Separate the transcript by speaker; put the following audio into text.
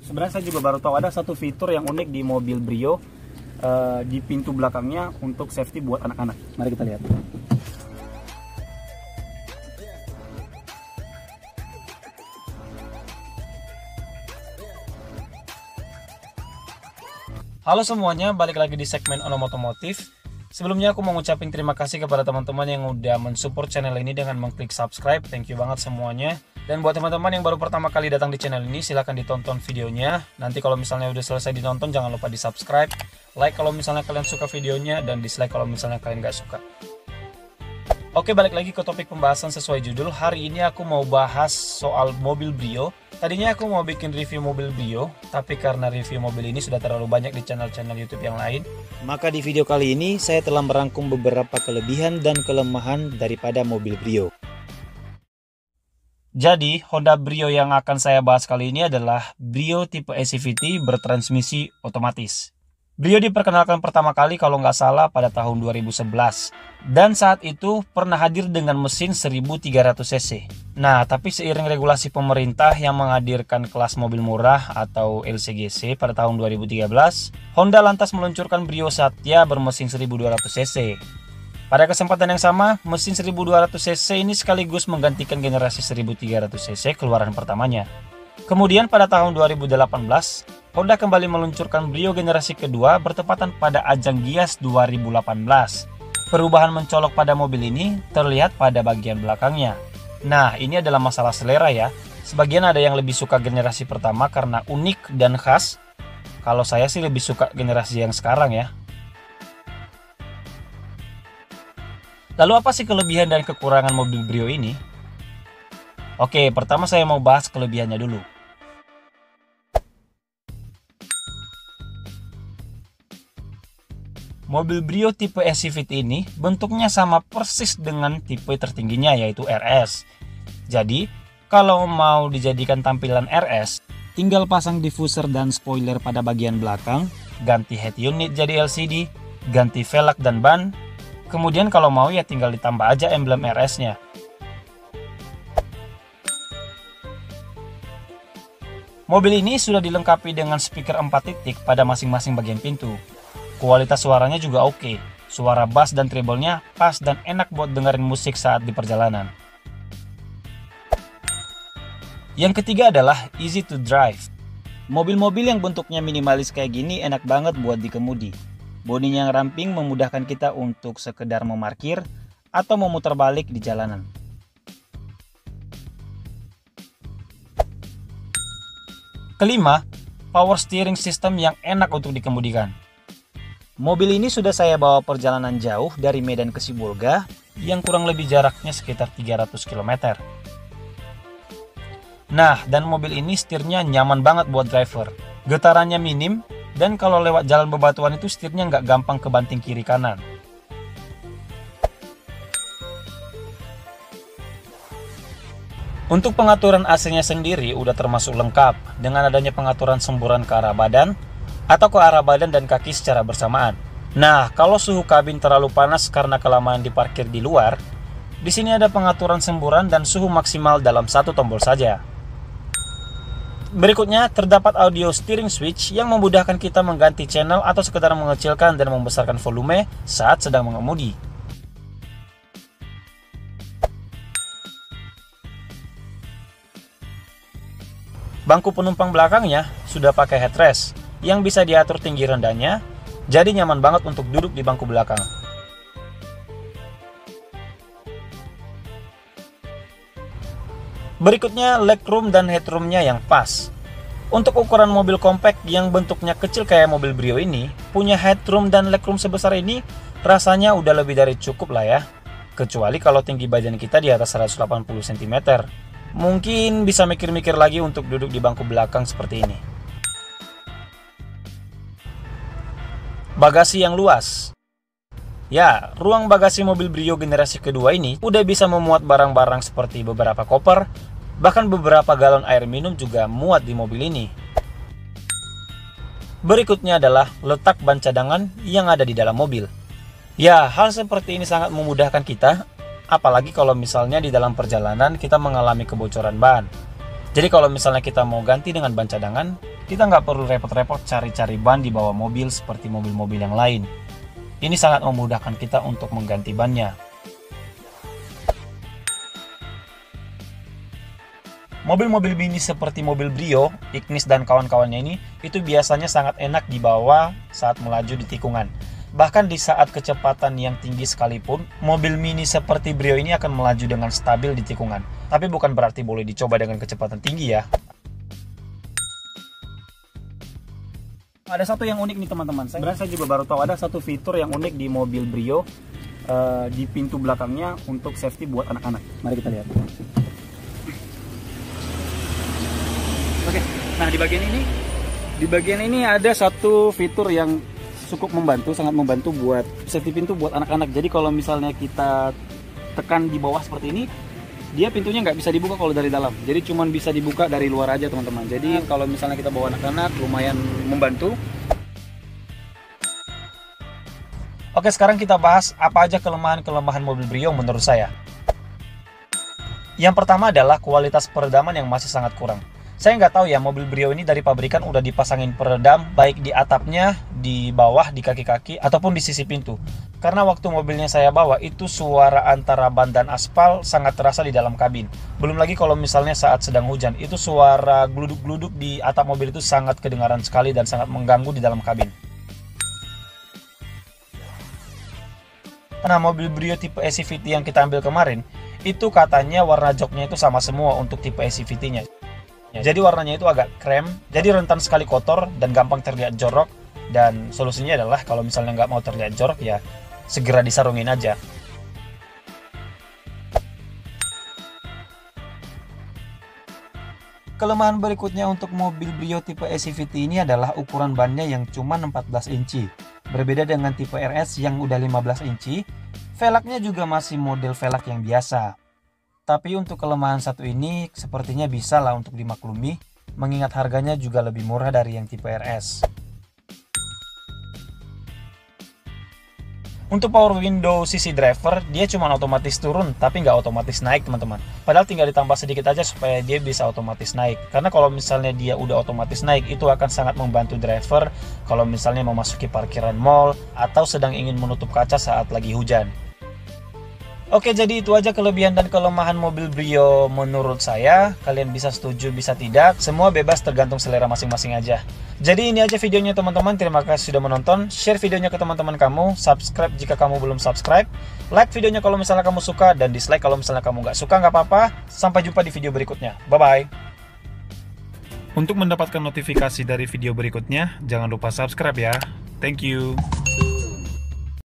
Speaker 1: Sebenarnya saya juga baru tahu ada satu fitur yang unik di mobil Brio, di pintu belakangnya untuk safety buat anak-anak. Mari kita lihat. Halo semuanya, balik lagi di segmen Onom Otomotif. Sebelumnya aku mau ngucapin terima kasih kepada teman-teman yang udah mensupport channel ini dengan mengklik subscribe. Thank you banget semuanya. Dan buat teman-teman yang baru pertama kali datang di channel ini, silahkan ditonton videonya. Nanti kalau misalnya udah selesai ditonton, jangan lupa di subscribe, like kalau misalnya kalian suka videonya, dan dislike kalau misalnya kalian gak suka. Oke, balik lagi ke topik pembahasan sesuai judul. Hari ini aku mau bahas soal mobil Brio. Tadinya aku mau bikin review mobil Brio, tapi karena review mobil ini sudah terlalu banyak di channel-channel YouTube yang lain, maka di video kali ini saya telah merangkum beberapa kelebihan dan kelemahan daripada mobil Brio. Jadi, Honda Brio yang akan saya bahas kali ini adalah Brio tipe SCVT bertransmisi otomatis. Brio diperkenalkan pertama kali kalau nggak salah pada tahun 2011. Dan saat itu pernah hadir dengan mesin 1300 cc. Nah, tapi seiring regulasi pemerintah yang menghadirkan kelas mobil murah atau LCGC pada tahun 2013, Honda lantas meluncurkan Brio Satya bermesin 1200 cc. Pada kesempatan yang sama, mesin 1200 cc ini sekaligus menggantikan generasi 1300 cc keluaran pertamanya. Kemudian pada tahun 2018, Honda kembali meluncurkan Brio generasi kedua bertepatan pada ajang Gias 2018. Perubahan mencolok pada mobil ini terlihat pada bagian belakangnya. Nah, ini adalah masalah selera ya. Sebagian ada yang lebih suka generasi pertama karena unik dan khas. Kalau saya sih lebih suka generasi yang sekarang ya. Lalu apa sih kelebihan dan kekurangan mobil Brio ini? Oke, pertama saya mau bahas kelebihannya dulu. Mobil Brio tipe SCVT ini bentuknya sama persis dengan tipe tertingginya yaitu RS. Jadi, kalau mau dijadikan tampilan RS, tinggal pasang diffuser dan spoiler pada bagian belakang, ganti head unit jadi LCD, ganti velg dan ban. Kemudian kalau mau ya tinggal ditambah aja emblem RS-nya. Mobil ini sudah dilengkapi dengan speaker 4 titik pada masing-masing bagian pintu. Kualitas suaranya juga oke. Suara bass dan treble-nya pas dan enak buat dengerin musik saat di perjalanan. Yang ketiga adalah easy to drive. Mobil-mobil yang bentuknya minimalis kayak gini enak banget buat dikemudi. Bodinya yang ramping memudahkan kita untuk sekedar memarkir atau memutar balik di jalanan. Kelima, power steering system yang enak untuk dikemudikan. Mobil ini sudah saya bawa perjalanan jauh dari Medan ke Sibolga yang kurang lebih jaraknya sekitar 300 km. Nah, dan mobil ini setirnya nyaman banget buat driver. Getarannya minim dan kalau lewat jalan bebatuan itu setirnya nggak gampang kebanting kiri kanan. Untuk pengaturan AC-nya sendiri udah termasuk lengkap dengan adanya pengaturan semburan ke arah badan atau ke arah badan dan kaki secara bersamaan. Nah, kalau suhu kabin terlalu panas karena kelamaan diparkir di luar, di sini ada pengaturan semburan dan suhu maksimal dalam satu tombol saja. Berikutnya, terdapat audio steering switch yang memudahkan kita mengganti channel atau sekedar mengecilkan dan membesarkan volume saat sedang mengemudi. Bangku penumpang belakangnya sudah pakai headrest yang bisa diatur tinggi rendahnya, jadi nyaman banget untuk duduk di bangku belakang. Berikutnya legroom dan headroomnya yang pas. Untuk ukuran mobil compact yang bentuknya kecil kayak mobil Brio ini, punya headroom dan legroom sebesar ini rasanya udah lebih dari cukup lah ya. Kecuali kalau tinggi badan kita di atas 180 cm. Mungkin bisa mikir-mikir lagi untuk duduk di bangku belakang seperti ini. Bagasi yang luas. Ya, ruang bagasi mobil Brio generasi kedua ini udah bisa memuat barang-barang seperti beberapa koper, bahkan beberapa galon air minum juga muat di mobil ini. Berikutnya adalah letak ban cadangan yang ada di dalam mobil. Ya, hal seperti ini sangat memudahkan kita, apalagi kalau misalnya di dalam perjalanan kita mengalami kebocoran ban. Jadi kalau misalnya kita mau ganti dengan ban cadangan, Kita nggak perlu repot-repot cari-cari ban di bawah mobil seperti mobil-mobil yang lain. Ini sangat memudahkan kita untuk mengganti bannya. Mobil-mobil mini seperti mobil Brio, Ignis dan kawan-kawannya ini itu biasanya sangat enak dibawa saat melaju di tikungan. Bahkan di saat kecepatan yang tinggi sekalipun, mobil mini seperti Brio ini akan melaju dengan stabil di tikungan. Tapi bukan berarti boleh dicoba dengan kecepatan tinggi ya. Ada satu yang unik nih teman-teman. Sebenarnya saya juga baru tahu ada satu fitur yang unik di mobil Brio di pintu belakangnya untuk safety buat anak-anak. Mari kita lihat. Oke, nah di bagian ini ada satu fitur yang cukup membantu, sangat membantu buat safety pintu buat anak-anak. Jadi kalau misalnya kita tekan di bawah seperti ini, dia pintunya nggak bisa dibuka kalau dari dalam. Jadi cuma bisa dibuka dari luar aja teman-teman. Jadi kalau misalnya kita bawa anak-anak lumayan membantu. Oke, sekarang kita bahas apa aja kelemahan-kelemahan mobil Brio menurut saya. Yang pertama adalah kualitas peredaman yang masih sangat kurang. Saya nggak tahu ya, mobil Brio ini dari pabrikan udah dipasangin peredam baik di atapnya, di bawah, di kaki-kaki, ataupun di sisi pintu. Karena waktu mobilnya saya bawa, itu suara antara ban dan aspal sangat terasa di dalam kabin. Belum lagi kalau misalnya saat sedang hujan, itu suara gluduk-gluduk di atap mobil itu sangat kedengaran sekali dan sangat mengganggu di dalam kabin. Nah, mobil Brio tipe SCVT yang kita ambil kemarin, itu katanya warna joknya itu sama semua untuk tipe SCVT-nya. Jadi warnanya itu agak krem, jadi rentan sekali kotor dan gampang terlihat jorok. Dan solusinya adalah kalau misalnya nggak mau terlihat jorok ya segera disarungin aja. Kelemahan berikutnya untuk mobil Brio tipe SCVT ini adalah ukuran bannya yang cuma 14 inci. Berbeda dengan tipe RS yang udah 15 inci, velgnya juga masih model velg yang biasa. Tapi untuk kelemahan satu ini sepertinya bisa lah untuk dimaklumi, mengingat harganya juga lebih murah dari yang tipe RS. Untuk power window sisi driver, dia cuma otomatis turun tapi nggak otomatis naik teman-teman. Padahal tinggal ditambah sedikit aja supaya dia bisa otomatis naik. Karena kalau misalnya dia udah otomatis naik, itu akan sangat membantu driver kalau misalnya memasuki parkiran mall atau sedang ingin menutup kaca saat lagi hujan. Oke, jadi itu aja kelebihan dan kelemahan mobil Brio menurut saya. Kalian bisa setuju, bisa tidak. Semua bebas tergantung selera masing-masing aja. Jadi ini aja videonya teman-teman. Terima kasih sudah menonton. Share videonya ke teman-teman kamu. Subscribe jika kamu belum subscribe. Like videonya kalau misalnya kamu suka. Dan dislike kalau misalnya kamu nggak suka, nggak apa-apa. Sampai jumpa di video berikutnya. Bye-bye. Untuk mendapatkan notifikasi dari video berikutnya, jangan lupa subscribe ya. Thank you.